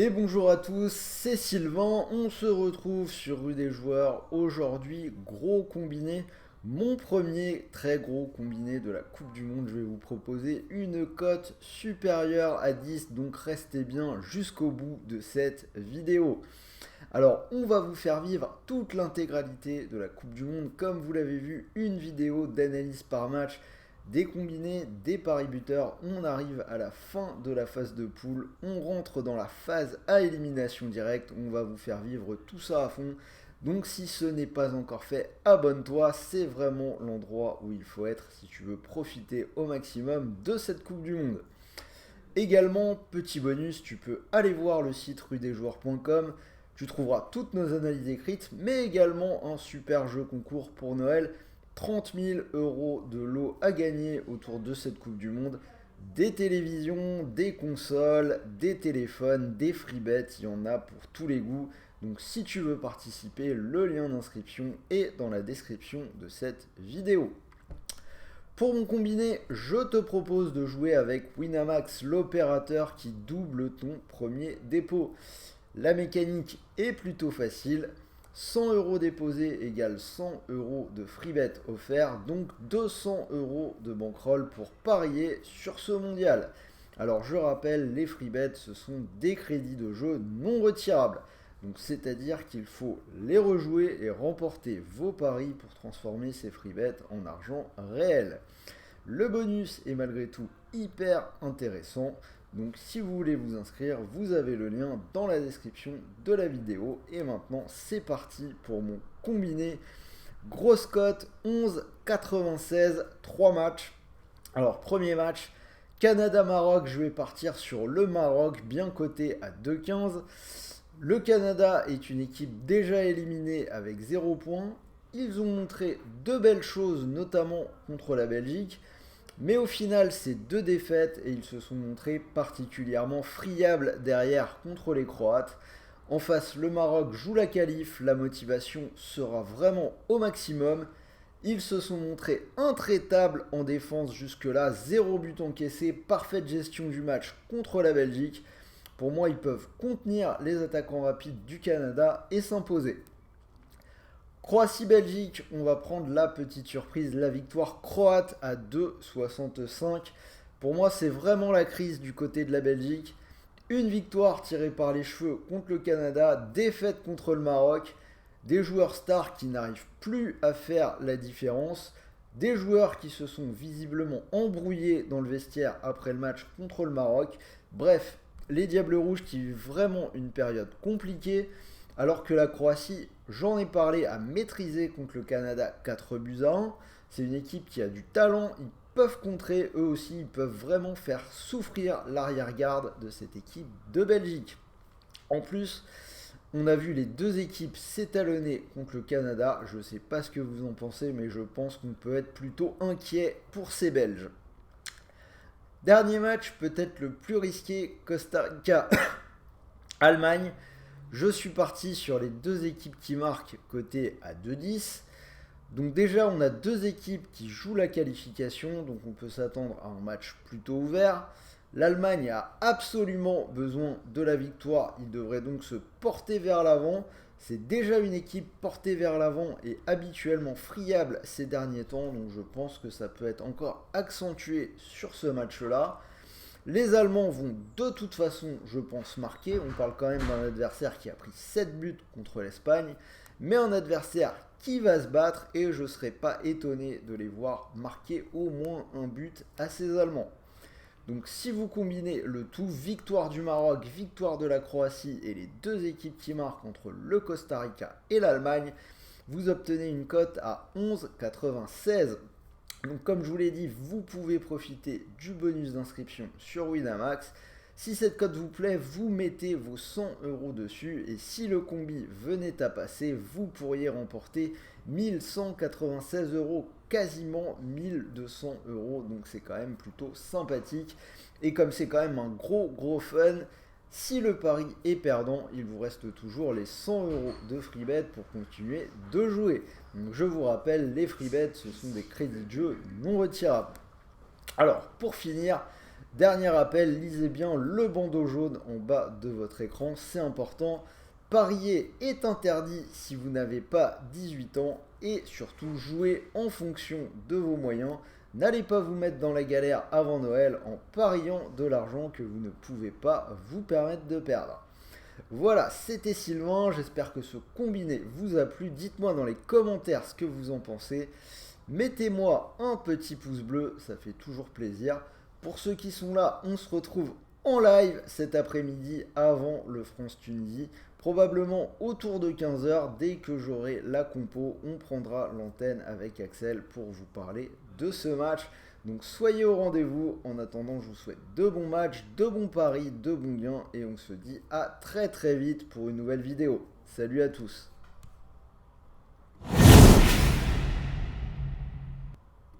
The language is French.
Et bonjour à tous, c'est Sylvain, on se retrouve sur Rue des Joueurs. Aujourd'hui, gros combiné, mon premier très gros combiné de la Coupe du Monde. Je vais vous proposer une cote supérieure à 10, donc restez bien jusqu'au bout de cette vidéo. Alors, on va vous faire vivre toute l'intégralité de la Coupe du Monde. Comme vous l'avez vu, une vidéo d'analyse par match, des combinés, des paris buteurs. On arrive à la fin de la phase de poule. On rentre dans la phase à élimination directe. On va vous faire vivre tout ça à fond. Donc, si ce n'est pas encore fait, abonne-toi. C'est vraiment l'endroit où il faut être si tu veux profiter au maximum de cette Coupe du Monde. Également, petit bonus, tu peux aller voir le site rudesjoueurs.com. Tu trouveras toutes nos analyses écrites, mais également un super jeu concours pour Noël. 30 000 euros de lot à gagner autour de cette Coupe du Monde. Des télévisions, des consoles, des téléphones, des free bets, il y en a pour tous les goûts. Donc si tu veux participer, le lien d'inscription est dans la description de cette vidéo. Pour mon combiné, je te propose de jouer avec Winamax, l'opérateur qui double ton premier dépôt. La mécanique est plutôt facile. 100 euros déposés égale 100 euros de free bet offert, donc 200 euros de bankroll pour parier sur ce mondial. Alors je rappelle, les free bets ce sont des crédits de jeu non retirables. Donc c'est-à-dire qu'il faut les rejouer et remporter vos paris pour transformer ces free bets en argent réel. Le bonus est malgré tout hyper intéressant. Donc si vous voulez vous inscrire, vous avez le lien dans la description de la vidéo. Et maintenant, c'est parti pour mon combiné. Grosse cote, 11,96, 3 matchs. Alors premier match, Canada-Maroc, je vais partir sur le Maroc, bien coté à 2,15. Le Canada est une équipe déjà éliminée avec 0 points. Ils ont montré de belles choses, notamment contre la Belgique. Mais au final, c'est 2 défaites et ils se sont montrés particulièrement friables derrière contre les Croates. En face, le Maroc joue la qualif, la motivation sera vraiment au maximum. Ils se sont montrés intraitables en défense jusque-là, 0 but encaissé, parfaite gestion du match contre la Belgique. Pour moi, ils peuvent contenir les attaquants rapides du Canada et s'imposer. Croatie-Belgique, on va prendre la petite surprise, la victoire croate à 2,65. Pour moi, c'est vraiment la crise du côté de la Belgique. Une victoire tirée par les cheveux contre le Canada, défaite contre le Maroc, des joueurs stars qui n'arrivent plus à faire la différence, des joueurs qui se sont visiblement embrouillés dans le vestiaire après le match contre le Maroc. Bref, les Diables Rouges qui vivent vraiment une période compliquée. Alors que la Croatie, j'en ai parlé, a maîtrisé contre le Canada 4-1. C'est une équipe qui a du talent, ils peuvent contrer, eux aussi, ils peuvent vraiment faire souffrir l'arrière-garde de cette équipe de Belgique. En plus, on a vu les deux équipes s'étalonner contre le Canada. Je ne sais pas ce que vous en pensez, mais je pense qu'on peut être plutôt inquiet pour ces Belges. Dernier match, peut-être le plus risqué, Costa Rica-Allemagne. Je suis parti sur les deux équipes qui marquent côté à 2,10. Donc déjà, on a deux équipes qui jouent la qualification, donc on peut s'attendre à un match plutôt ouvert. L'Allemagne a absolument besoin de la victoire, il devrait donc se porter vers l'avant. C'est déjà une équipe portée vers l'avant et habituellement friable ces derniers temps, donc je pense que ça peut être encore accentué sur ce match-là. Les Allemands vont de toute façon, je pense, marquer. On parle quand même d'un adversaire qui a pris 7 buts contre l'Espagne, mais un adversaire qui va se battre et je ne serais pas étonné de les voir marquer au moins un but à ces Allemands. Donc si vous combinez le tout, victoire du Maroc, victoire de la Croatie et les deux équipes qui marquent entre le Costa Rica et l'Allemagne, vous obtenez une cote à 11,96. Donc comme je vous l'ai dit, vous pouvez profiter du bonus d'inscription sur Winamax. Si cette cote vous plaît, vous mettez vos 100 euros dessus et si le combi venait à passer, vous pourriez remporter 1196 euros, quasiment 1200 euros. Donc c'est quand même plutôt sympathique. Et comme c'est quand même un gros fun, si le pari est perdant, il vous reste toujours les 100 euros de free bet pour continuer de jouer. Donc je vous rappelle, les free bets, ce sont des crédits de jeu non retirables. Alors, pour finir, Dernier rappel, lisez bien le bandeau jaune en bas de votre écran, c'est important. Parier est interdit si vous n'avez pas 18 ans et surtout jouez en fonction de vos moyens. N'allez pas vous mettre dans la galère avant Noël en pariant de l'argent que vous ne pouvez pas vous permettre de perdre. Voilà, c'était Sylvain, j'espère que ce combiné vous a plu. Dites-moi dans les commentaires ce que vous en pensez. Mettez-moi un petit pouce bleu, ça fait toujours plaisir. Pour ceux qui sont là, on se retrouve en live cet après-midi avant le France-Tunisie. Probablement autour de 15 h, dès que j'aurai la compo, on prendra l'antenne avec Axel pour vous parler de ce match. Donc soyez au rendez-vous. En attendant, je vous souhaite de bons matchs, de bons paris, de bons gains et on se dit à très très vite pour une nouvelle vidéo. Salut à tous.